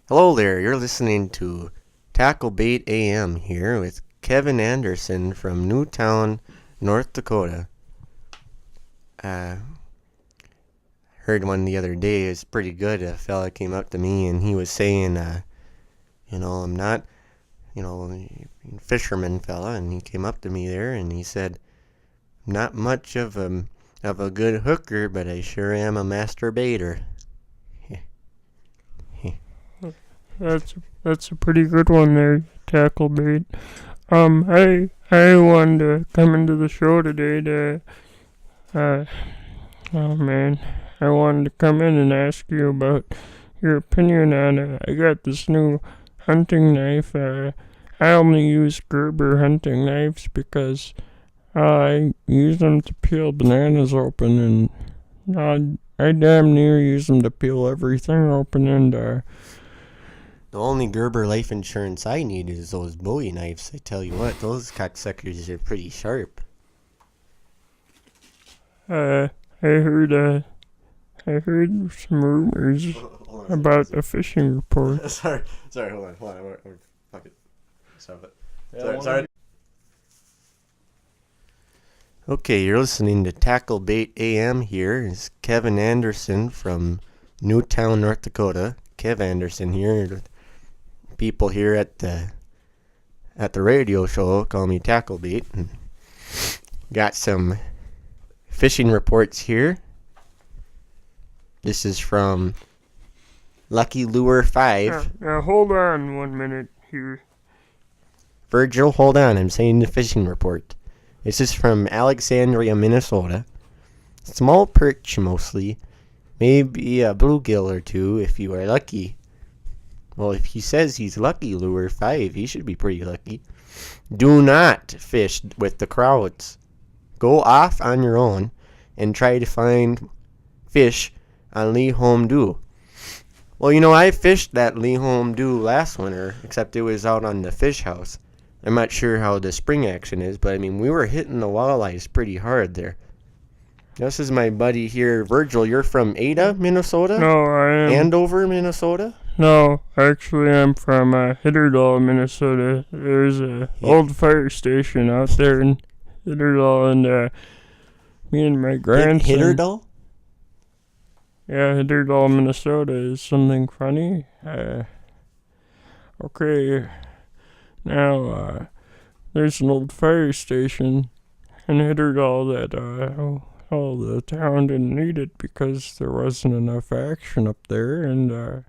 Hello there, you're listening to Tackle Bait AM here with Kevin Anderson from Newtown, North Dakota. Heard one the other day, it's pretty good. A fella came up to me and he was saying, I'm not, fisherman fella, and he came up to me there and he said, not much of a good hooker, but I sure am a master baiter. That's a pretty good one there, Tackle Bait. I wanted to come into the show today to, I wanted to come in and ask you about your opinion on, I got this new hunting knife. I only use Gerber hunting knives because I use them to peel bananas open, and I damn near use them to peel everything open, and The only Gerber life insurance I need is those Bowie knives. I tell you what, those cocksuckers are pretty sharp. I heard some rumors about a fishing report. sorry, hold on. Fuck it. Stop it. Sorry. Okay, you're listening to Tackle Bait AM here. It's Kevin Anderson from Newtown, North Dakota. Kev Anderson here. People here at the radio show call me Tackle Bait. And got some fishing reports here. This is from Lucky Lure 5. Now hold on 1 minute here. Virgil, hold on. I'm saying the fishing report. This is from Alexandria, Minnesota. Small perch mostly. Maybe a bluegill or two if you are lucky. Well, if he says he's lucky, Lure 5, he should be pretty lucky. Do not fish with the crowds. Go off on your own and try to find fish on Lehome Dew. Well, I fished that Lehome Dew last winter, except it was out on the fish house. I'm not sure how the spring action is, but we were hitting the walleyes pretty hard there. This is my buddy here, Virgil. You're from Ada, Minnesota? No, I am. Andover, Minnesota? No, actually I'm from Hitterdall, Minnesota. There's a old fire station out there in Hitterdall, and me and my grandson... Hitterdall? Yeah, Hitterdall, Minnesota is something funny. Okay, now there's an old fire station in Hitterdall that the town didn't need it because there wasn't enough action up there, and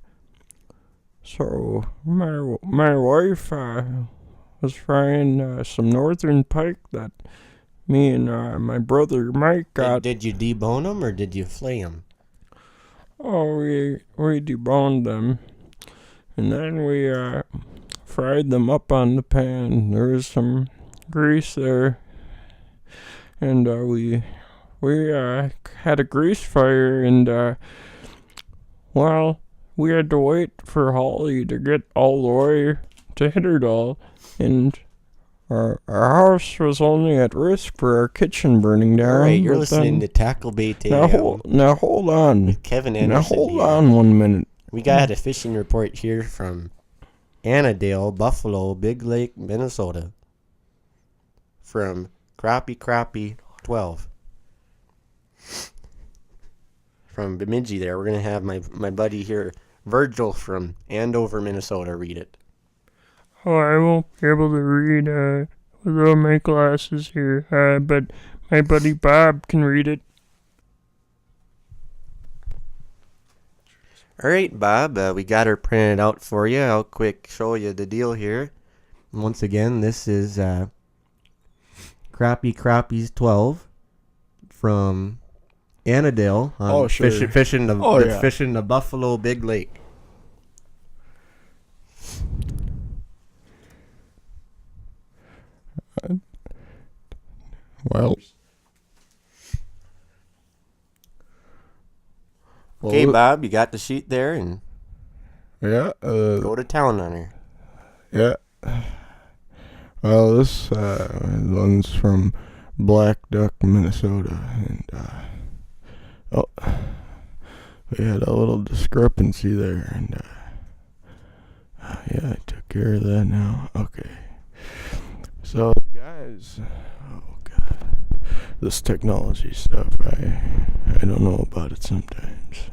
so my wife was frying some northern pike that me and my brother Mike got. Did you debone them or did you flay them? Oh, we deboned them, and then we fried them up on the pan. There was some grease there, and we had a grease fire, and we had to wait for Holly to get all the way to Hitterdall, and our house was only at risk for our kitchen burning down. Alright, you're listening to Tackle Bait AM. Now hold on. With Kevin Anderson. Now hold on 1 minute. We got a fishing report here from Annandale, Buffalo, Big Lake, Minnesota. From Crappie 12. From Bemidji there. We're going to have my buddy here, Virgil from Andover, Minnesota, read it. Oh, I won't be able to read without my glasses here, but my buddy Bob can read it. Alright, Bob, we got her printed out for you. I'll quick show you the deal here. Once again, this is Crappies 12 from Annandale on fishing the Buffalo Big Lake. Well, okay, Bob, you got the sheet there, and yeah, go to town on her. Yeah. Well, this one's from Black Duck, Minnesota, and we had a little discrepancy there, and Yeah, I took care of that now. Okay. So, guys, oh god, this technology stuff, I don't know about it sometimes.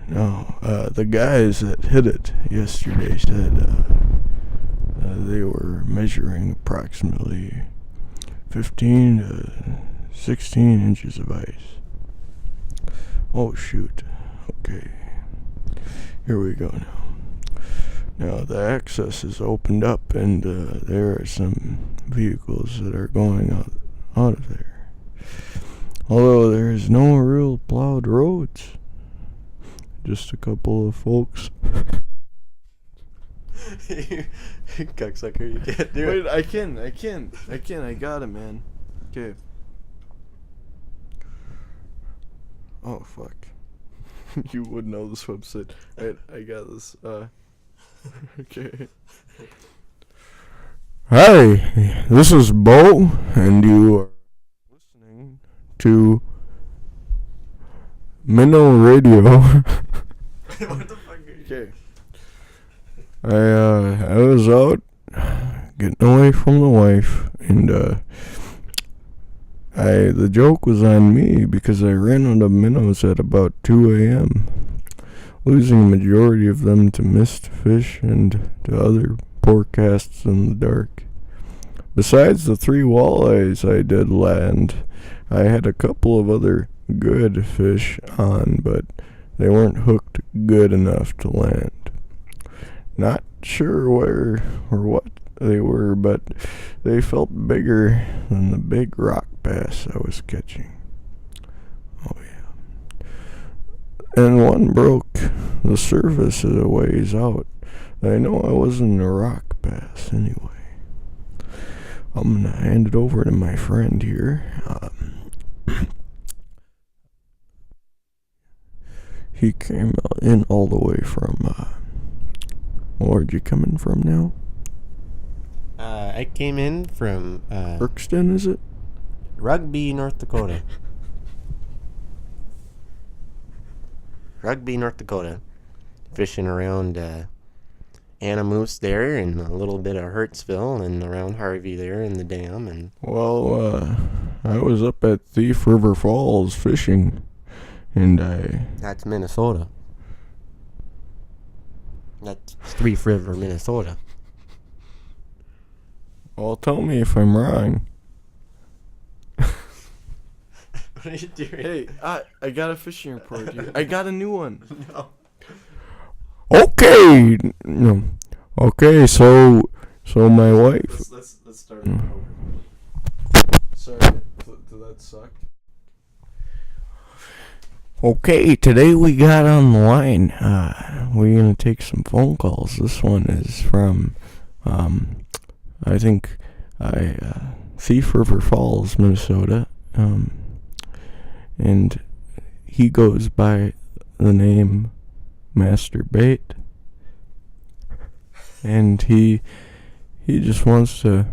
No, the guys that hit it yesterday said they were measuring approximately 15 to 16 inches of ice. Oh shoot. Okay. Here we go now. Now the access is opened up, and there are some vehicles that are going out of there. Although there is no real plowed roads. Just a couple of folks. Cocksucker, you can't do it. Wait, I can. I got it, man. Okay. Oh, fuck. You would know this website. Right, I got this. Okay. Hi, this is Bo, and you are listening to Minnow Radio. What the fuck are you? Okay. I was out getting away from the wife, and the joke was on me because I ran out of minnows at about 2 a.m., losing a majority of them to missed fish and to other poor casts in the dark. Besides the 3 walleyes I did land, I had a couple of other good fish on, but they weren't hooked good enough to land. Not sure where or what they were, but they felt bigger than the big rock bass I was catching. Oh yeah. And one broke the surface a ways out. I know I wasn't a rock bass anyway. I'm gonna hand it over to my friend here. He came in all the way from, where'd you come in from now? I came in from, Brookston, is it? Rugby, North Dakota. Rugby, North Dakota. Fishing around, Anna Moose there, and a little bit of Hertzville, and around Harvey there in the dam, and... Well, I was up at Thief River Falls fishing, and That's Minnesota. That's Thief River, Minnesota. Well, tell me if I'm wrong. What are you doing? Hey, I got a fishing report here. I got a new one. No. Okay. No. Okay, so my wife... Let's start it over. Sorry, did that suck? Okay, today we got on the line. We're gonna take some phone calls. This one is from, I think, Thief River Falls, Minnesota. And he goes by the name Master Bait. And he just wants to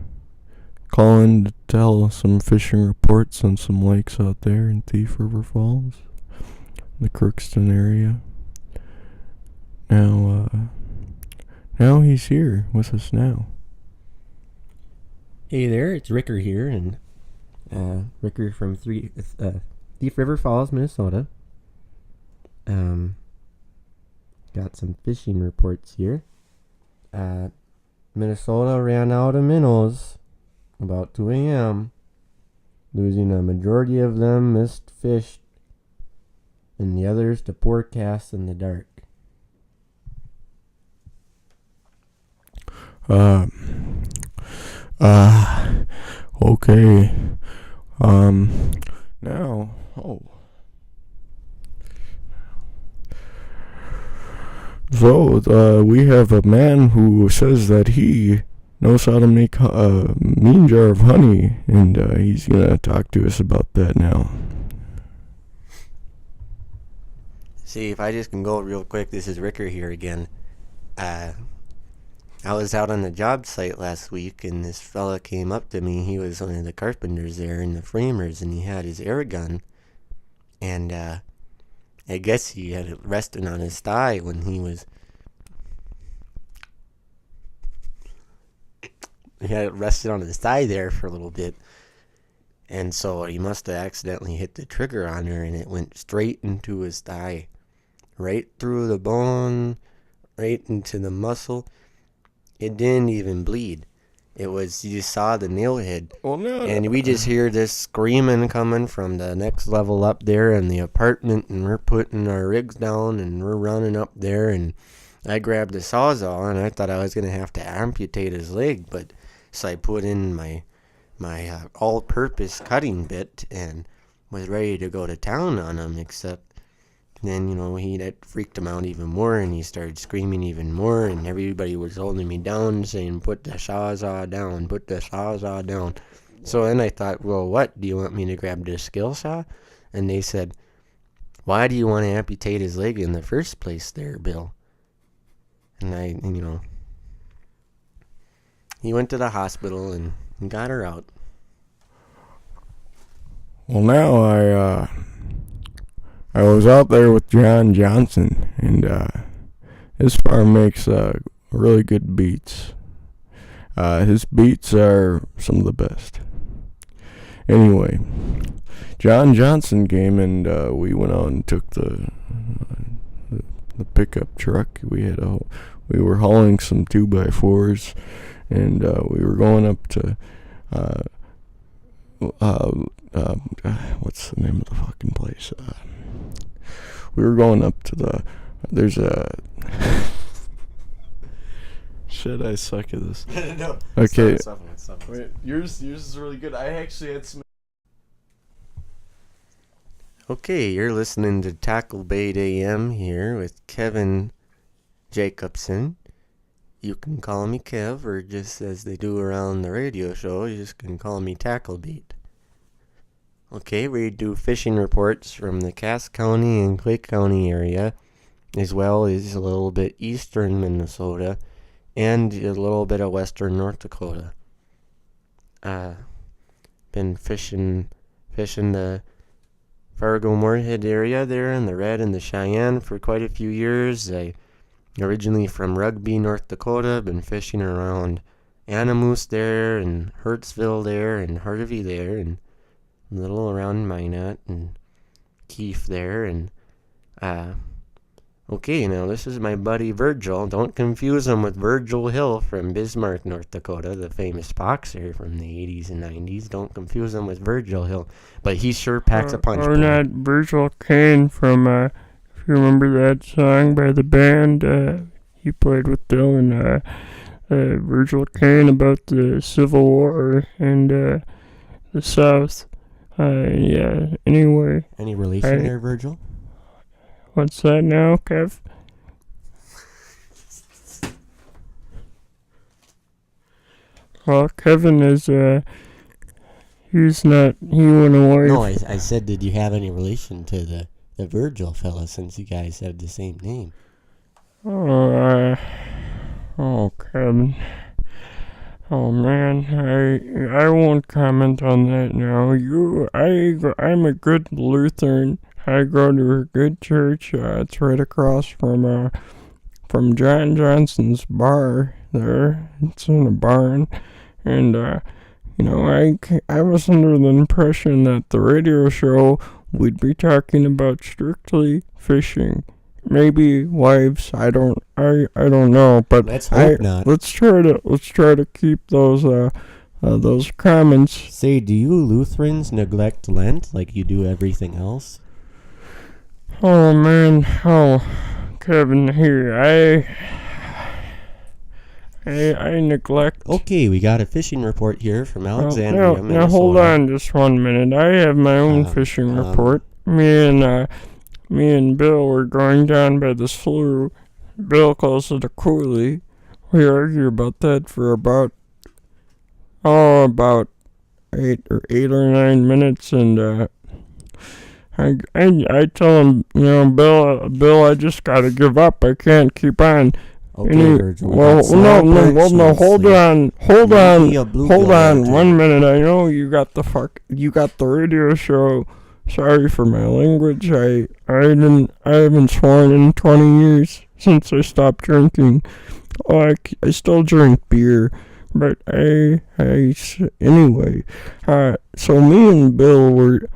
call in to tell some fishing reports on some lakes out there in Thief River Falls, the Crookston area. Now he's here with us now. Hey there, it's Ricker here, and Ricker from Thief River Falls, Minnesota. Got some fishing reports here. Minnesota ran out of minnows about 2 a.m., losing a majority of them missed fish, and the others to poor casts in the dark. Okay. So, we have a man who says that he knows how to make a mean jar of honey, and he's gonna talk to us about that now. See, if I just can go real quick, this is Ricker here again. I was out on the job site last week, and this fella came up to me. He was one of the carpenters there and the framers, and he had his air gun. And I guess he had it resting on his thigh when he was he had it rested on his thigh there for a little bit. And so he must have accidentally hit the trigger on her, and it went straight into his thigh. Right through the bone, right into the muscle. It didn't even bleed. It was, you just saw the nail head. Well, no. And we just hear this screaming coming from the next level up there in the apartment, and we're putting our rigs down, and we're running up there, and I grabbed the sawzall, and I thought I was going to have to amputate his leg, but so I put in my all-purpose cutting bit and was ready to go to town on him, except then, that freaked him out even more, and he started screaming even more, and everybody was holding me down, saying, put the sawzall down, put the sawzall down. So then I thought, well, what, do you want me to grab the skill saw? And they said, why do you want to amputate his leg in the first place there, Bill? And he went to the hospital and got her out. Well, now I was out there with John Johnson, and his farm makes really good beets. His beets are some of the best. Anyway, John Johnson came, and we went out and took the pickup truck. We were hauling some 2x4s, and we were going up to what's the name of the fucking place? We were going up to there's a shit, I suck at this. No. Okay. Stop. Wait, yours is really good. I actually had some. Okay, you're listening to Tackle B800 A.M. here with Kevin Jacobson. You can call me Kev, or just as they do around the radio show, you just can call me Tacklebeat. Okay, we do fishing reports from the Cass County and Clay County area, as well as a little bit eastern Minnesota, and a little bit of western North Dakota. Been fishing the Fargo-Moorhead area there in the Red and the Cheyenne for quite a few years. I originally from Rugby, North Dakota. Been fishing around Anamoose there, and Hertzville there, and Harvey there, and a little around Minot and Keefe there. And okay, now this is my buddy Virgil. Don't confuse him with Virgil Hill from Bismarck, North Dakota, the famous boxer from the 80s and 90s. Don't confuse him with Virgil Hill, but he sure packs a punch. Or not Virgil Kane from if you remember that song by the band, he played with Dylan, Virgil Kane, about the Civil War and the South. Yeah, anyway. Any relation there, Virgil? What's that now, Kev? Well, Kevin is, he went away. No, I said, did you have any relation to the Virgil fella, since you guys have the same name? Oh, Kevin. Oh man, I won't comment on that now. I'm a good Lutheran. I go to a good church. It's right across from John Johnson's bar there. It's in a barn, and I was under the impression that the radio show we'd be talking about strictly fishing. Maybe wives, I don't know, but let's hope not. Let's try to keep those comments. Say, do you Lutherans neglect Lent like you do everything else? Oh man, Kevin, here, I neglect. Okay, we got a fishing report here from Alexandria, Minnesota. Now hold on just 1 minute. I have my own fishing report. Me and Bill were going down by the slough. Bill calls it a coulee. We argue about that for about 8 or 9 minutes, and I tell him, Bill, I just gotta give up. I can't keep on. Okay, Virgil. No, hold on. 1 minute. I know you got the radio show. Sorry for my language. I haven't sworn in 20 years since I stopped drinking. I still drink beer But anyway, so me and Bill were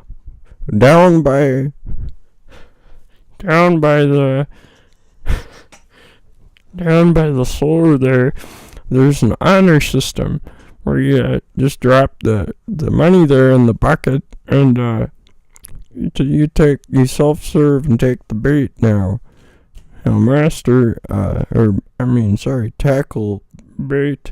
down by the store there. There's an honor system where you just drop the money there in the bucket, and you self-serve and take the bait now. Tackle bait.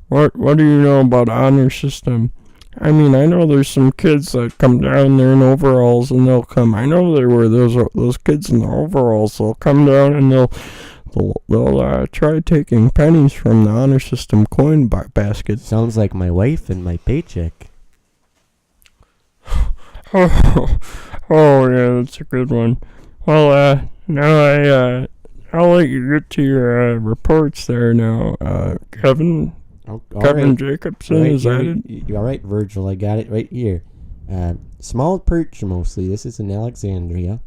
What do you know about honor system? I mean, I know there's some kids that come down there in overalls and they'll come. I know there were those kids in the overalls. They'll come down and they'll try taking pennies from the honor system coin basket. Sounds like my wife and my paycheck. Oh yeah, that's a good one. Well, now I'll let you get to your reports there now, Kevin. Kevin Right. Jacobson, Right is that here, it? You're right, Virgil. I got it right here. Small perch mostly. This is in Alexandria.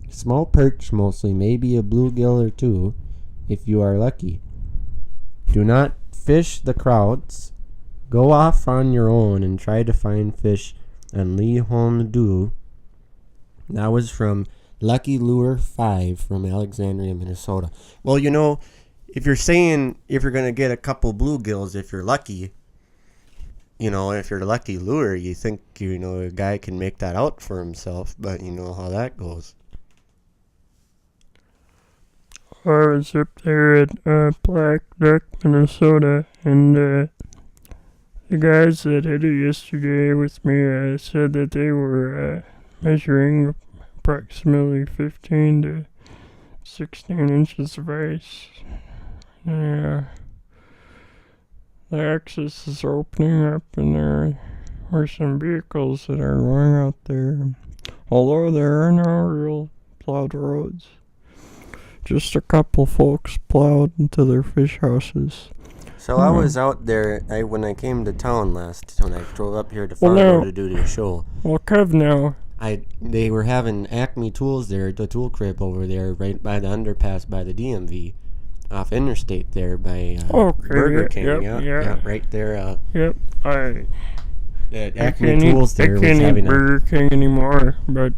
Small perch mostly, maybe a bluegill or two, if you are lucky. Do not fish the crowds. Go off on your own and try to find fish and Lee Home Do. That was from Lucky Lure 5 from Alexandria, Minnesota. Well, if you're saying if you're going to get a couple bluegills, if you're lucky, if you're a lucky lure, you think, a guy can make that out for himself, but you know how that goes. I was up there at Black Duck, Minnesota, and the guys that hit it yesterday with me said that they were measuring approximately 15 to 16 inches of ice. Yeah, the access is opening up, and there are some vehicles that are going out there. Although there are no real plowed roads, just a couple folks plowed into their fish houses. So I was out there when I came to town when I drove up here to Fargo to do the show. Well, Kev, now they were having Acme Tools there, the tool crib over there, right by the underpass by the DMV. Off Interstate there by Burger King. Yeah, right there. Acme Tools there was having I can't eat Burger King anymore, but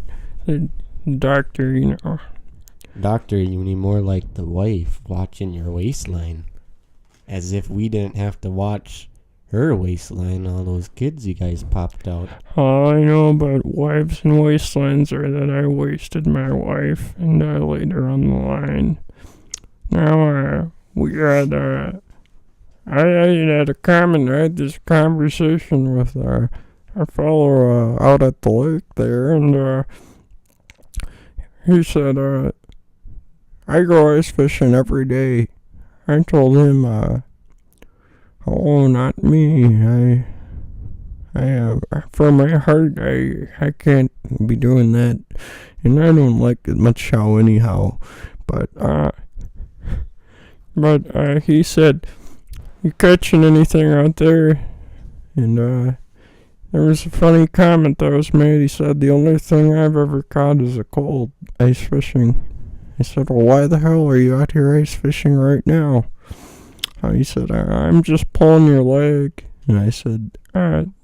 the doctor, Doctor, you need more like the wife watching your waistline. As if we didn't have to watch her waistline, all those kids you guys popped out. All I know about wives and waistlines are that I wasted my wife and I laid her on the line. Now, I had this conversation with a fellow out at the lake there, and he said, I go ice fishing every day. I told him, oh, not me. For my heart, I can't be doing that, and I don't like it much how anyhow, but he said, you catching anything out there? And there was a funny comment that was made. He said, the only thing I've ever caught is a cold ice fishing. I said, well, why the hell are you out here ice fishing right now? He said, I'm just pulling your leg. And I said,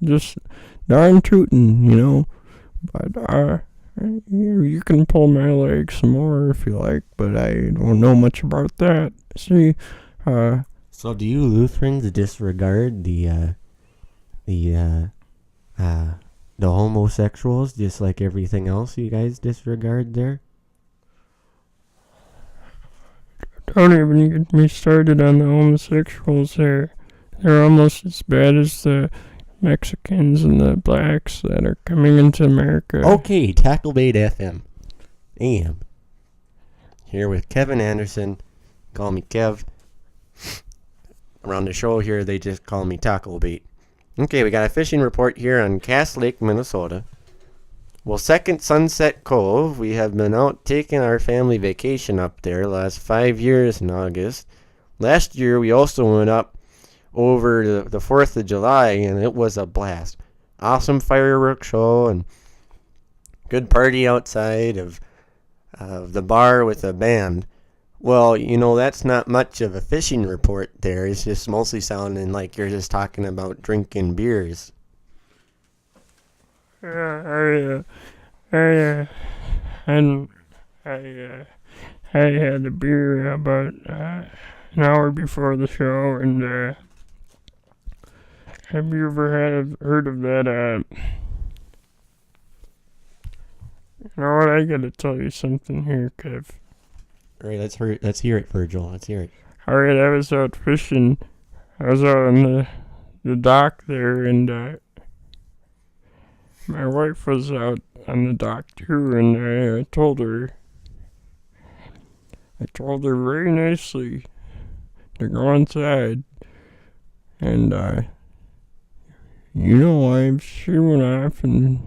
just darn tootin', but you can pull my leg some more if you like, but I don't know much about that. See, so do you Lutherans disregard the homosexuals just like everything else you guys disregard there? Don't even get me started on the homosexuals there. They're almost as bad as the Mexicans and the blacks that are coming into America. Okay, Tackle Bait FM AM. Here with Kevin Anderson. Call me Kev. Around the show here, they just call me Tackle Bait. Okay, we got a fishing report here on Cass Lake, Minnesota. Well, Second Sunset Cove, we have been out taking our family vacation up there the last 5 years in August. Last year, we also went up over the 4th of July, and it was a blast. Awesome fireworks show and good party outside of the bar with a band. Well, that's not much of a fishing report there. It's just mostly sounding like you're just talking about drinking beers. Yeah, and I had a beer about an hour before the show, and have you ever heard of that? You know what? I gotta tell you something here, Kev. All right, let's hear it, Virgil. Let's hear it. All right, I was out fishing. I was out on the dock there, and my wife was out on the dock too, and I told her very nicely to go inside, and she went off, and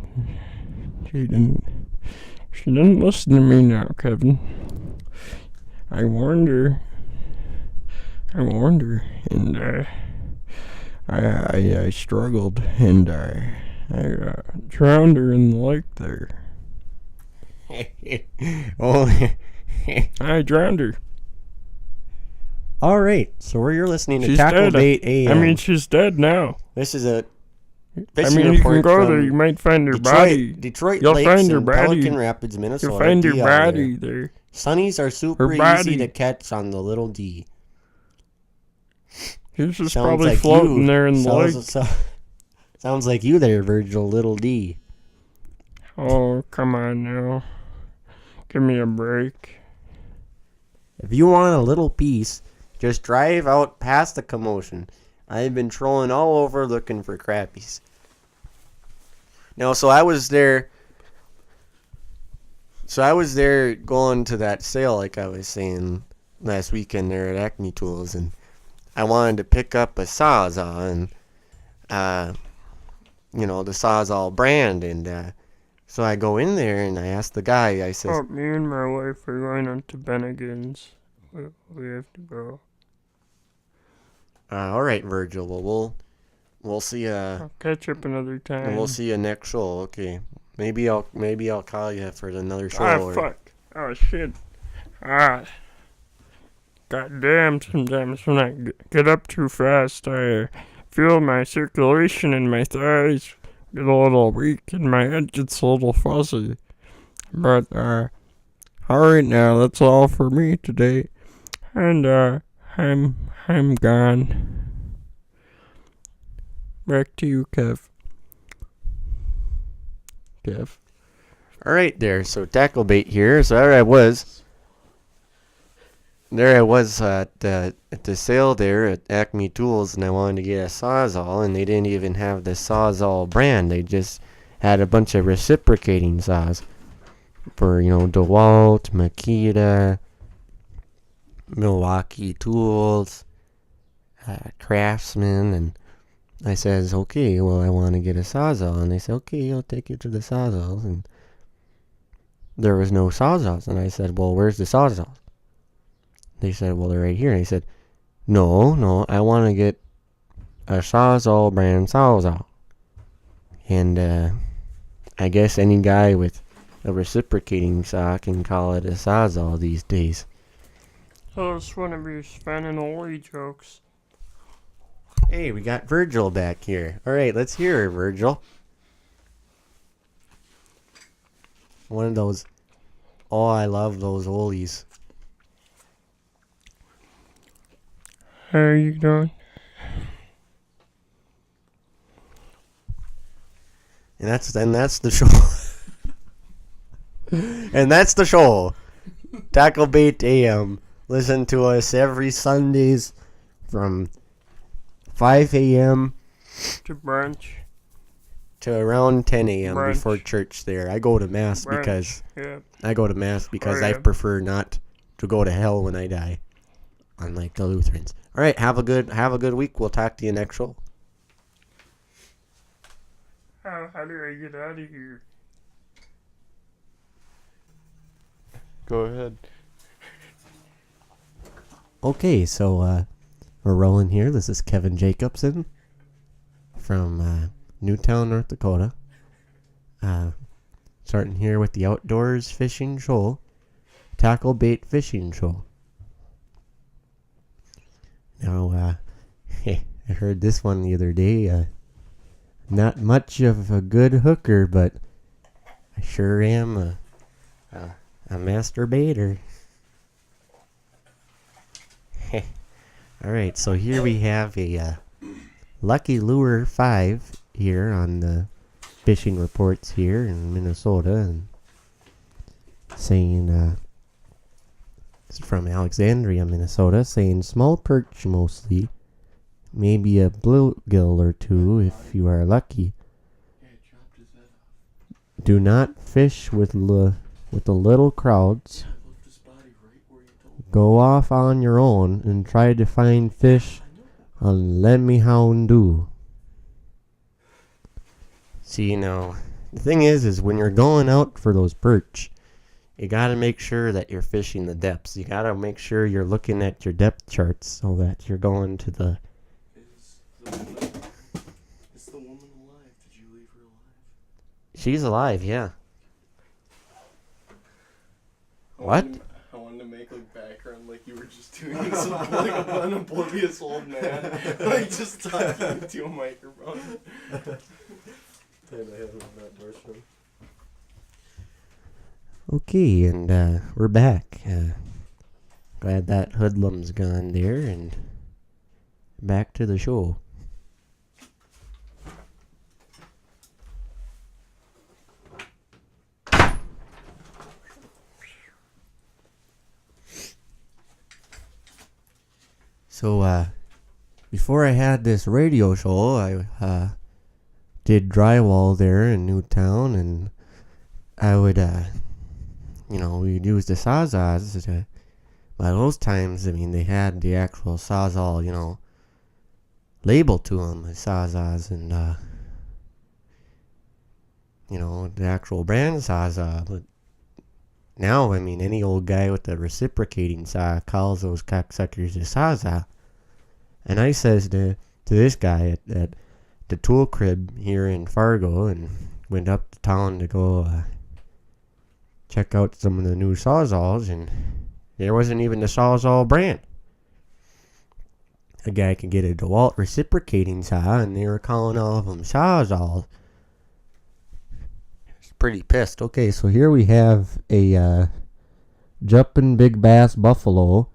she didn't listen to me now, Kevin. I warned her, and I struggled, and I drowned her in the lake there. Oh, I drowned her. all right. So you're listening to She's Tackle dead. Bait AM. I mean, she's dead now. This is a I fishing mean, you can report go from there. You might find her Detroit, body. Detroit You'll Lakes find her and body. Pelican Rapids, Minnesota. You'll find her D out body there. there. Sunnies are super Her easy body. to catch on the little D. She's just Sounds probably like floating you. there in the lake. Sounds like you there, Virgil, little D. Oh, come on now. Give me a break. If you want a little piece, just drive out past the commotion. I've been trolling all over looking for crappies. Now, so I was there going to that sale like I was saying last weekend there at Acme Tools, and I wanted to pick up a Sawzall, and the Sawzall brand, and so I go in there and I ask the guy, I says, Oh, me and my wife are going on to Bennigan's. We have to go. all right, Virgil, well, we'll see you. I'll catch up another time. And we'll see you next show. Okay, maybe I'll call you for another show. Ah, fuck. Oh, shit. Goddamn, sometimes when I get up too fast, I feel my circulation in my thighs get a little weak and my head gets a little fuzzy. But, alright now, that's all for me today. And, I'm gone. Back to you, Kev. All right, there. So tackle bait here. So there I was at the sale there at Acme Tools, and I wanted to get a Sawzall, and they didn't even have the Sawzall brand. They just had a bunch of reciprocating saws for DeWalt, Makita, Milwaukee Tools, Craftsman, and I says, okay, well, I want to get a Sawzall, and they said, okay, I'll take you to the Sawzalls, and there was no Sawzalls, and I said, well, where's the Sawzalls? They said, well, they're right here. And I said, no, I want to get a Sawzall brand Sawzall. And I guess any guy with a reciprocating saw can call it a Sawzall these days. So it's one of your Span Oli jokes. Hey, we got Virgil back here. All right, let's hear her, Virgil. One of those. Oh, I love those Olies. How are you doing? And that's the show. And that's the show. Tackle Bait AM. Listen to us every Sundays from 5 a.m. to brunch. To around 10 a.m. Brunch. before church there. I go to mass Brunch. because Oh, I yeah. prefer not to go to hell when I die. Unlike the Lutherans. All right, have a good week. We'll talk to you next show. How do I get out of here? Go ahead. Okay, so we're rolling here. This is Kevin Jacobson from Newtown, North Dakota. Starting here with the Outdoors Fishing Show, Tackle Bait Fishing Show. Now, I heard this one the other day. Not much of a good hooker, but I sure am a masturbator. Alright, so here we have a Lucky Lure 5 here on the fishing reports here in Minnesota, and saying, it's from Alexandria, Minnesota, saying small perch mostly, maybe a bluegill or two if you are lucky. Do not fish with the little crowds. Go off on your own and try to find fish on Let Me Hound Do. See, now, the thing is when you're going out for those perch, you gotta make sure that you're fishing the depths. You gotta make sure you're looking at your depth charts so that you're going to the... Is the woman alive? Did you leave her alive? She's alive, yeah. What? I wanted to make like background like you were just doing some like an oblivious old man. Like just talking to a microphone. Okay, and we're back. Glad that hoodlum's gone there, and back to the show. So, before I had this radio show, I did drywall there in Newtown, and I would, we'd use the sawzalls. By those times, I mean, they had the actual sawzall, label to them, the sawzalls, and, the actual brand sawzall. But now, I mean, any old guy with a reciprocating saw calls those cocksuckers a sawzall. And I says to this guy at the tool crib here in Fargo, and went up to town to go check out some of the new sawzalls, and there wasn't even the sawzall brand. A guy could get a DeWalt reciprocating saw, and they were calling all of them sawzalls. Pretty pissed. Okay, so here we have a jumping big bass buffalo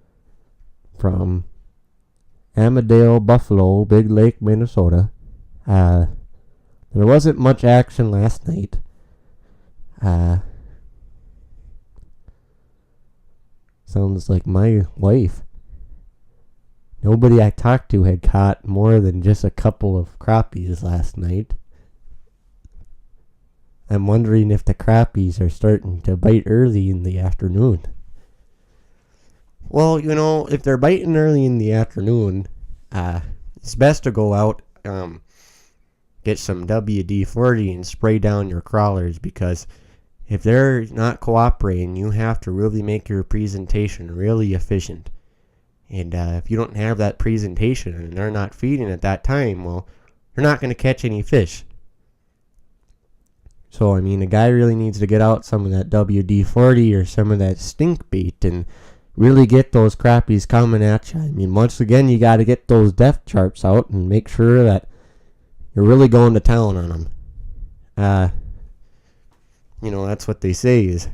from Amadale Buffalo, Big Lake, Minnesota. There wasn't much action last night. Sounds like my wife. Nobody I talked to had caught more than just a couple of crappies last night. I'm wondering if the crappies are starting to bite early in the afternoon. Well, if they're biting early in the afternoon, it's best to go out, get some WD-40 and spray down your crawlers, because if they're not cooperating, you have to really make your presentation really efficient. And if you don't have that presentation and they're not feeding at that time, well, you're not going to catch any fish. So, I mean, a guy really needs to get out some of that WD-40 or some of that stink bait and really get those crappies coming at you. I mean, once again, you got to get those depth charts out and make sure that you're really going to town on them. That's what they say is,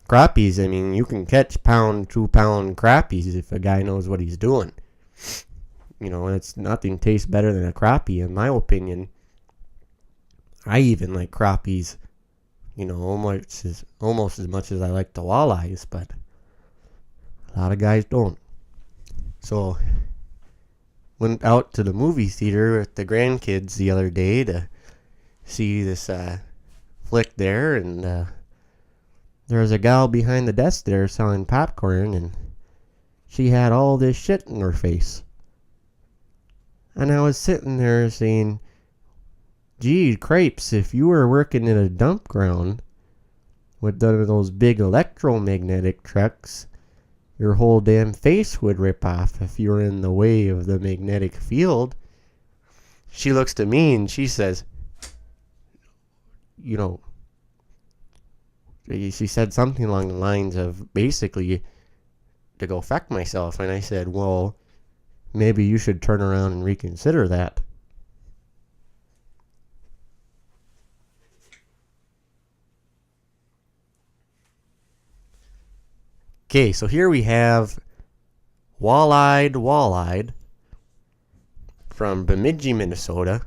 crappies, I mean, you can catch 2-pound crappies if a guy knows what he's doing. It's nothing tastes better than a crappie, in my opinion. I even like crappies, almost as much as I like the walleyes, but a lot of guys don't. So, went out to the movie theater with the grandkids the other day to see this flick there, and there was a gal behind the desk there selling popcorn, and she had all this shit in her face. And I was sitting there saying, gee, crepes, if you were working in a dump ground with one of those big electromagnetic trucks, your whole damn face would rip off if you were in the way of the magnetic field. She looks to me and she says, she said something along the lines of basically to go fuck myself. And I said, well, maybe you should turn around and reconsider that. Okay, so here we have Walleyed from Bemidji, Minnesota.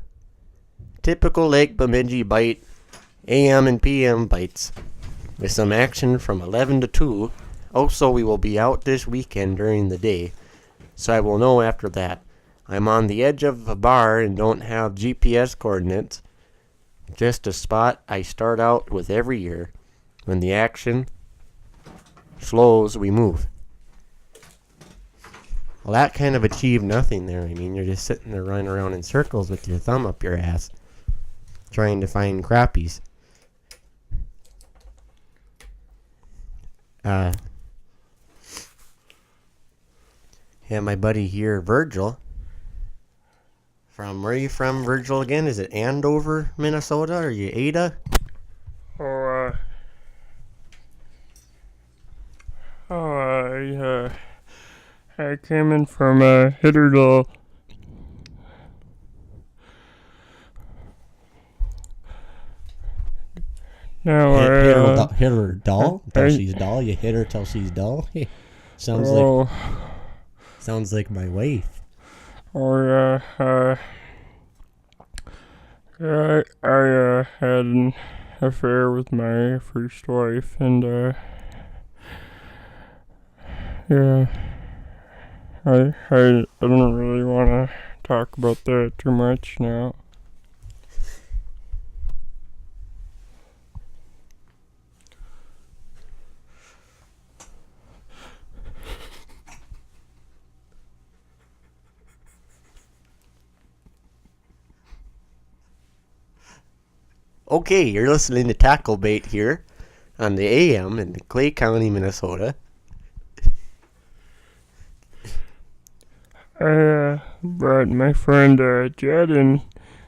Typical Lake Bemidji bite, AM and PM bites, with some action from 11 to 2. Also, we will be out this weekend during the day, so I will know after that. I'm on the edge of a bar and don't have GPS coordinates. Just a spot I start out with every year. When the action slows, we move. Well, that kind of achieved nothing there. I mean, you're just sitting there running around in circles with your thumb up your ass, trying to find crappies. Yeah, my buddy here, Virgil. Where are you from, Virgil, again? Is it Andover, Minnesota? Or are you Ada? I came in from Hitterdall. Now, hit her dull till she's dull. You hit her till she's dull. Sounds like my wife. I had an affair with my first wife, and I don't really want to talk about that too much now. Okay, you're listening to Tackle Bait here on the AM in Clay County, Minnesota. I brought my friend Jed in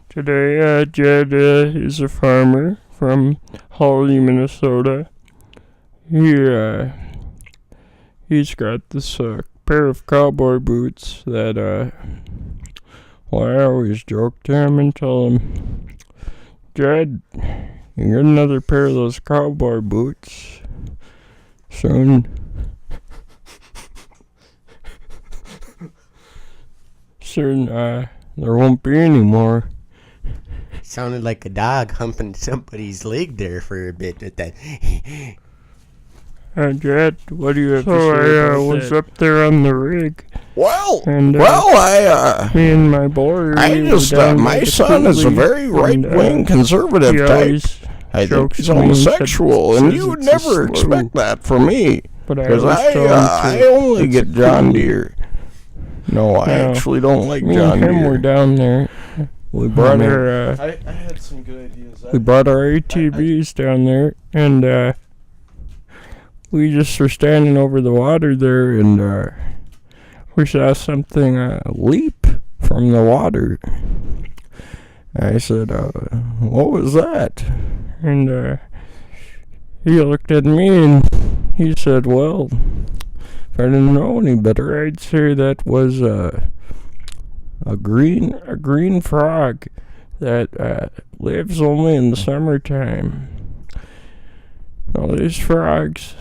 today. Jed is a farmer from Hawley, Minnesota. He's got this pair of cowboy boots that I always joke to him and tell him, Jed, you get another pair of those cowboy boots soon. Soon, there won't be any more. Sounded like a dog humping somebody's leg there for a bit with that. Jed, what do you have to say about that? I was up there on the rig. Well, and, me and my boy. My son is a very right-wing conservative type. I think he's homosexual, and you would never expect that from me. Because I only get John Deere. No, I actually don't like John Deere. Me and him were down there. We brought our. I had some good ideas. We brought our ATVs down there, and we just were standing over the water there, and we saw something leap from the water. I said, what was that? And he looked at me and he said, well, if I didn't know any better, I'd say that was a green frog that lives only in the summertime. Now these frogs,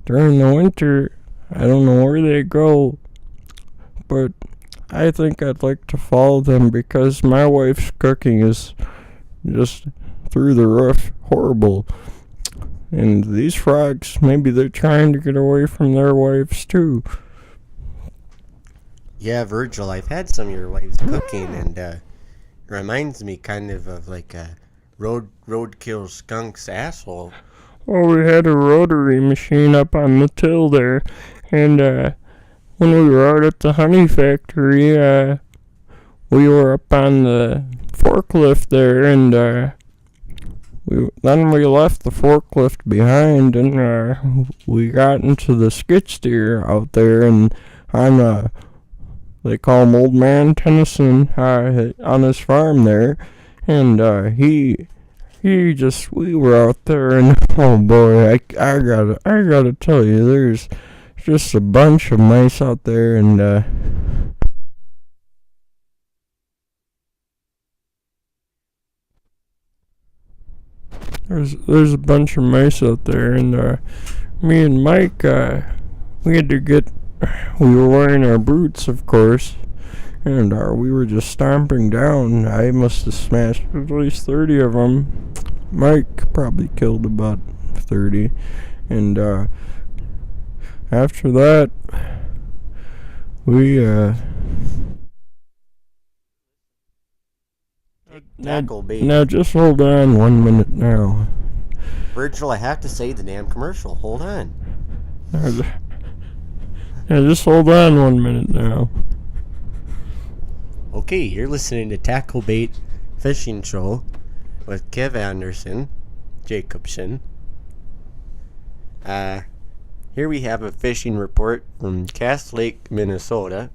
during the winter, I don't know where they go, but I think I'd like to follow them because my wife's cooking is just through the roof horrible. And these frogs, maybe they're trying to get away from their wives too. Yeah, Virgil, I've had some of your wife's cooking, and it reminds me kind of like a roadkill skunk's asshole. Well, we had a rotary machine up on the till there, and when we were out at the honey factory, we were up on the forklift there, and then we left the forklift behind, and we got into the skid steer out there, and on they call him Old Man Tennyson on his farm there, and we were out there, and oh boy, I gotta tell you, there's just a bunch of mice out there, and there's a bunch of mice out there, and me and Mike, we were wearing our boots, of course, and we were just stomping down. I must have smashed at least 30 of them. Mike probably killed about 30, and after that, we Tackle bait. now just hold on 1 minute now. Virgil, I have to say the damn commercial. Hold on. Yeah, just hold on 1 minute now. Okay, you're listening to Tackle Bait Fishing Show with Kev Anderson Jacobson. Here we have a fishing report from Cass Lake, Minnesota.